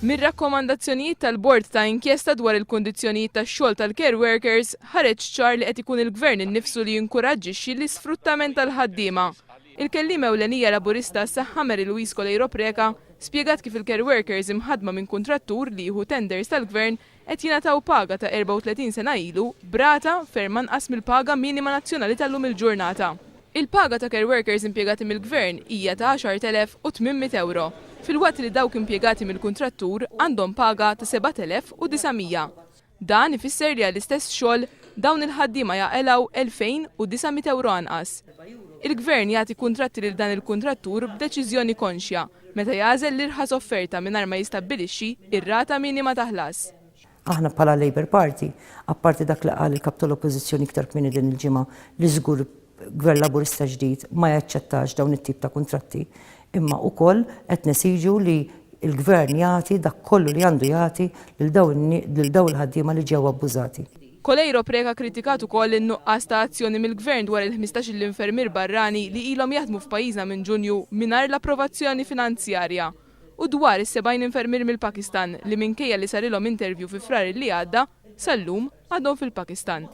Mir-rakkomandazzjonijiet tal-Bord ta' inkjesta dwar il-kundizzjonijiet tax-xogħol tal-care workers ħareġ ċar li qed ikun il-Gvern innifsu li jinkoraġġixxi l-isfruttament tal-ħaddiema. Il-kelliem ewlenija laburista Saħħa Mary Louise Colejro Preka spjegat kif il-care workers imħaddma minn kuntrattur li jieħu tenders tal-Gvern qed jingħataw paga ta' 34 sena ilu brata ferm anqas mill-paga minima nazzjonali tal-lum il-ġurnata. Il-paga ta' care workers impjegati mill-Gvern hija ta' 10,800 euro, fil-waqt li dawk impjegati mill-kuntrattur għandhom paga ta' 7,900. Dan ifisser li għall-istess xogħol dawn il-ħaddiema jaqelgħu 2,900 euro anqas. Il-Gvern jagħti kuntratti lil dan il-kuntrattur b'deċiżjoni konxja meta jagħżel l-irħas offerta mingħajr ma jistabbilixxi ir-rata minima ta' ħlas. Aħna bħala Labour Party, apparti dak li qal il-kap tal-Oppożizzjoni iktar kmieni din il-ġimgħa li żgur Gvern Laburista ġdid ma jaċċettax dawn it-tip ta' kuntratti, imma wkoll qed nesiġu li l-Gvern jagħti dak kollu li għandu jagħti lil dawn il-ħaddiema li ġew abbużati. Colejro Preka kritikat ukoll in-nuqqas ta' azzjoni mill-Gvern dwar il-15 l-infermier barrani li ilhom jaħdmu f'pajjiżna minn Ġunju mingħajr l-approvazzjoni finanzjarja u dwar is-70 infermier mill-Pakistan li minkejja li sarilhom intervju fi frar li għadda sal-lum għadhom fil-Pakistan.